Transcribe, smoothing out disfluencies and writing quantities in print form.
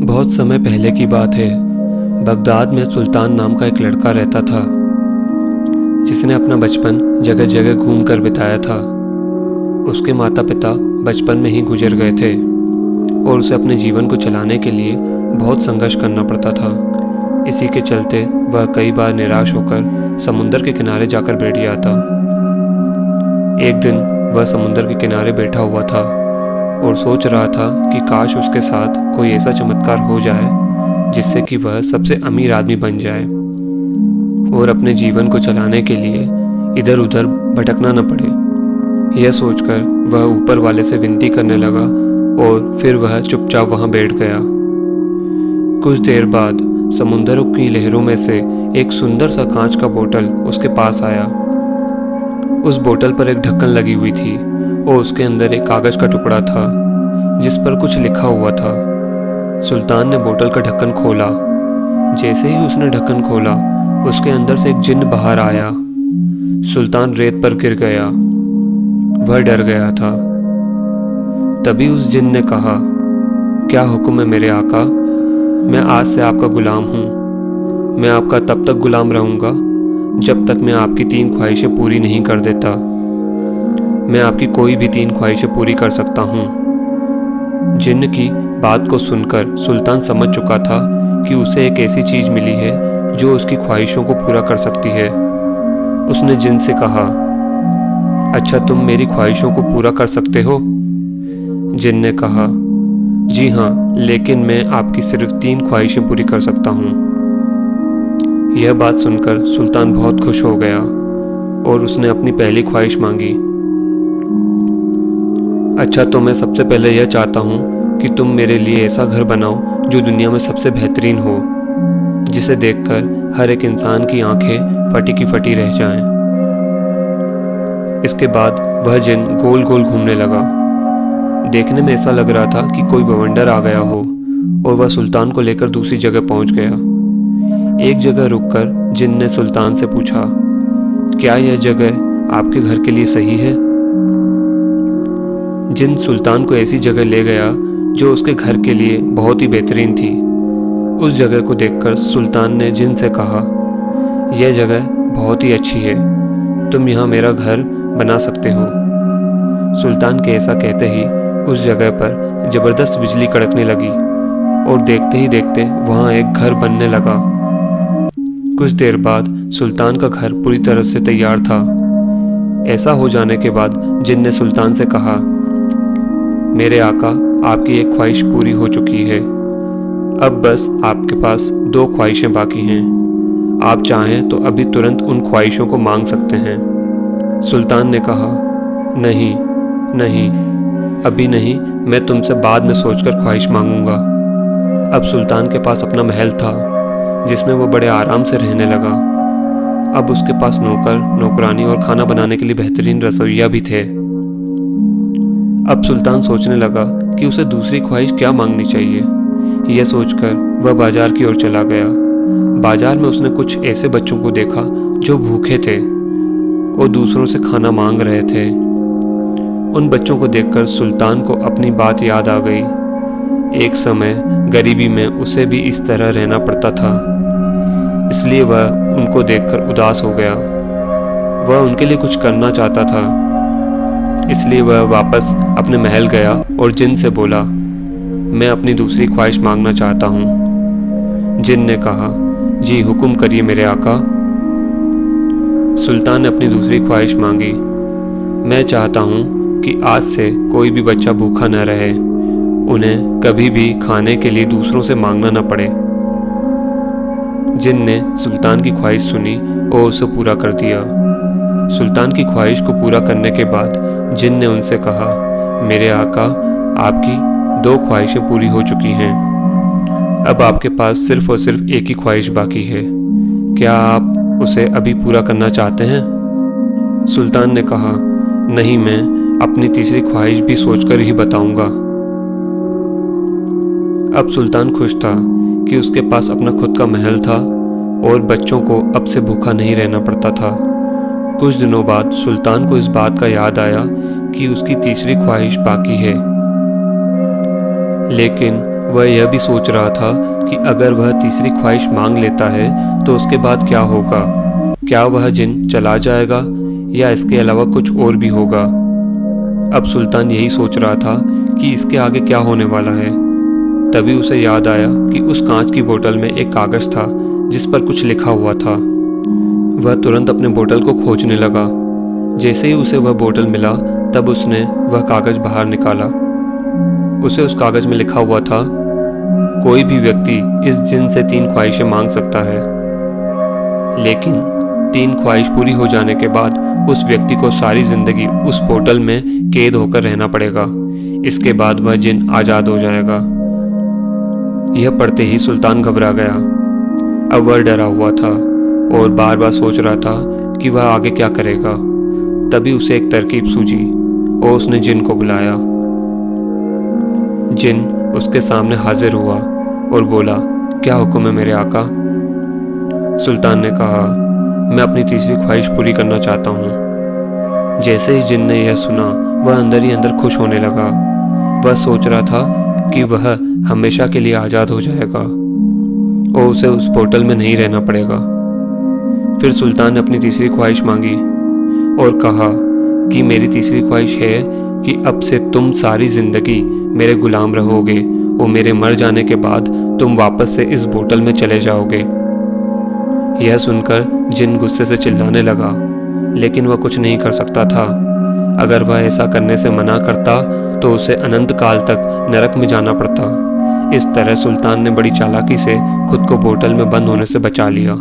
बहुत समय पहले की बात है। बगदाद में सुल्तान नाम का एक लड़का रहता था, जिसने अपना बचपन जगह जगह घूम कर बिताया था। उसके माता पिता बचपन में ही गुजर गए थे और उसे अपने जीवन को चलाने के लिए बहुत संघर्ष करना पड़ता था। इसी के चलते वह कई बार निराश होकर समुंदर के किनारे जाकर बैठ गया था। एक दिन वह समुंदर के किनारे बैठा हुआ था और सोच रहा था कि काश उसके साथ कोई ऐसा चमत्कार हो जाए जिससे कि वह सबसे अमीर आदमी बन जाए और अपने जीवन को चलाने के लिए इधर उधर भटकना न पड़े। यह सोचकर वह ऊपर वाले से विनती करने लगा और फिर वह चुपचाप वहां बैठ गया। कुछ देर बाद समुंदरों की लहरों में से एक सुंदर सा कांच का बोतल उसके पास आया। उस बोतल पर एक ढक्कन लगी हुई थी और उसके अंदर एक कागज का टुकड़ा था जिस पर कुछ लिखा हुआ था। सुल्तान ने बोतल का ढक्कन खोला। जैसे ही उसने ढक्कन खोला, उसके अंदर से एक जिन्न बाहर आया। सुल्तान रेत पर गिर गया। वह डर गया था। तभी उस जिन्न ने कहा, क्या हुक्म है मेरे आका? मैं आज से आपका गुलाम हूँ। मैं आपका तब तक गुलाम रहूँगा जब तक मैं आपकी 3 ख्वाहिशें पूरी नहीं कर देता। मैं आपकी कोई भी 3 ख्वाहिशें पूरी कर सकता हूँ। जिन्न की बात को सुनकर सुल्तान समझ चुका था कि उसे एक ऐसी चीज़ मिली है जो उसकी ख्वाहिशों को पूरा कर सकती है। उसने जिन्न से कहा, अच्छा तुम मेरी ख्वाहिशों को पूरा कर सकते हो? जिन्न ने कहा, जी हाँ, लेकिन मैं आपकी सिर्फ 3 ख्वाहिशें पूरी कर सकता हूँ। यह बात सुनकर सुल्तान बहुत खुश हो गया और उसने अपनी पहली ख्वाहिश मांगी। अच्छा तो मैं सबसे पहले यह चाहता हूँ कि तुम मेरे लिए ऐसा घर बनाओ जो दुनिया में सबसे बेहतरीन हो, जिसे देखकर हर एक इंसान की आंखें फटी की फटी रह जाएं। इसके बाद वह जिन्न गोल गोल घूमने लगा। देखने में ऐसा लग रहा था कि कोई बवंडर आ गया हो और वह सुल्तान को लेकर दूसरी जगह पहुंच गया। एक जगह रुककर जिन्न ने सुल्तान से पूछा, क्या यह जगह आपके घर के लिए सही है? जिन्न सुल्तान को ऐसी जगह ले गया जो उसके घर के लिए बहुत ही बेहतरीन थी। उस जगह को देखकर सुल्तान ने जिन्न से कहा, यह जगह बहुत ही अच्छी है, तुम यहाँ मेरा घर बना सकते हो। सुल्तान के ऐसा कहते ही उस जगह पर जबरदस्त बिजली कड़कने लगी और देखते ही देखते वहाँ एक घर बनने लगा। कुछ देर बाद सुल्तान का घर पूरी तरह से तैयार था। ऐसा हो जाने के बाद जिन्न ने सुल्तान से कहा, मेरे आका, आपकी एक ख्वाहिश पूरी हो चुकी है। अब बस आपके पास 2 ख्वाहिशें बाकी हैं। आप चाहें तो अभी तुरंत उन ख्वाहिशों को मांग सकते हैं। सुल्तान ने कहा, नहीं नहीं, अभी नहीं, मैं तुमसे बाद में सोचकर ख्वाहिश मांगूंगा। अब सुल्तान के पास अपना महल था जिसमें वो बड़े आराम से रहने लगा। अब उसके पास नौकर, नौकरानी और खाना बनाने के लिए बेहतरीन रसोइया भी थे। अब सुल्तान सोचने लगा कि उसे दूसरी ख्वाहिश क्या मांगनी चाहिए। यह सोचकर वह बाजार की ओर चला गया। बाजार में उसने कुछ ऐसे बच्चों को देखा जो भूखे थे और दूसरों से खाना मांग रहे थे। उन बच्चों को देखकर सुल्तान को अपनी बात याद आ गई। एक समय गरीबी में उसे भी इस तरह रहना पड़ता था, इसलिए वह उनको देखकर उदास हो गया। वह उनके लिए कुछ करना चाहता था, इसलिए वह वापस अपने महल गया और जिन्न से बोला, मैं अपनी दूसरी ख्वाहिश मांगना चाहता हूँ। जिन्न ने कहा, जी हुक्म करिए मेरे आका। सुल्तान ने अपनी दूसरी ख्वाहिश मांगी, मैं चाहता हूँ कि आज से कोई भी बच्चा भूखा न रहे, उन्हें कभी भी खाने के लिए दूसरों से मांगना न पड़े। जिन्न ने सुल्तान की ख्वाहिश सुनी और उसे पूरा कर दिया। सुल्तान की ख्वाहिश को पूरा करने के बाद जिन्न ने उनसे कहा, मेरे आका, आपकी 2 ख्वाहिशें पूरी हो चुकी हैं। अब आपके पास सिर्फ और सिर्फ एक ही ख्वाहिश बाकी है। क्या आप उसे अभी पूरा करना चाहते हैं? सुल्तान ने कहा, नहीं, मैं अपनी तीसरी ख्वाहिश भी सोचकर ही बताऊंगा। अब सुल्तान खुश था कि उसके पास अपना खुद का महल था और बच्चों को अब से भूखा नहीं रहना पड़ता था। कुछ दिनों बाद सुल्तान को इस बात का याद आया कि उसकी तीसरी ख्वाहिश बाकी है। लेकिन वह यह भी सोच रहा था कि अगर वह तीसरी ख्वाहिश मांग लेता है तो उसके बाद क्या होगा। क्या वह जिन चला जाएगा या इसके अलावा कुछ और भी होगा। अब सुल्तान यही सोच रहा था कि इसके आगे क्या होने वाला है। तभी उसे याद आया कि उस कांच की बोतल में एक कागज़ था जिस पर कुछ लिखा हुआ था। वह तुरंत अपने बोतल को खोजने लगा। जैसे ही उसे वह बोतल मिला तब उसने वह कागज़ बाहर निकाला। उसे उस कागज़ में लिखा हुआ था, कोई भी व्यक्ति इस जिन से 3 ख्वाहिशें मांग सकता है, लेकिन 3 ख्वाहिश पूरी हो जाने के बाद उस व्यक्ति को सारी ज़िंदगी उस बोतल में कैद होकर रहना पड़ेगा। इसके बाद वह जिन आज़ाद हो जाएगा। यह पढ़ते ही सुल्तान घबरा गया। अब वह डरा हुआ था और बार बार सोच रहा था कि वह आगे क्या करेगा। तभी उसे एक तरकीब सूझी और उसने जिन को बुलाया। जिन उसके सामने हाजिर हुआ और बोला, क्या हुक्म है मेरे आका। सुल्तान ने कहा, मैं अपनी तीसरी ख्वाहिश पूरी करना चाहता हूँ। जैसे ही जिन ने यह सुना वह अंदर ही अंदर खुश होने लगा। वह सोच रहा था कि वह हमेशा के लिए आज़ाद हो जाएगा और उसे उस बोतल में नहीं रहना पड़ेगा। फिर सुल्तान ने अपनी तीसरी ख्वाहिश मांगी और कहा कि मेरी तीसरी ख्वाहिश है कि अब से तुम सारी ज़िंदगी मेरे गुलाम रहोगे और मेरे मर जाने के बाद तुम वापस से इस बोतल में चले जाओगे। यह सुनकर जिन गुस्से से चिल्लाने लगा, लेकिन वह कुछ नहीं कर सकता था। अगर वह ऐसा करने से मना करता तो उसे अनंत काल तक नरक में जाना पड़ता। इस तरह सुल्तान ने बड़ी चालाकी से खुद को बोतल में बंद होने से बचा लिया।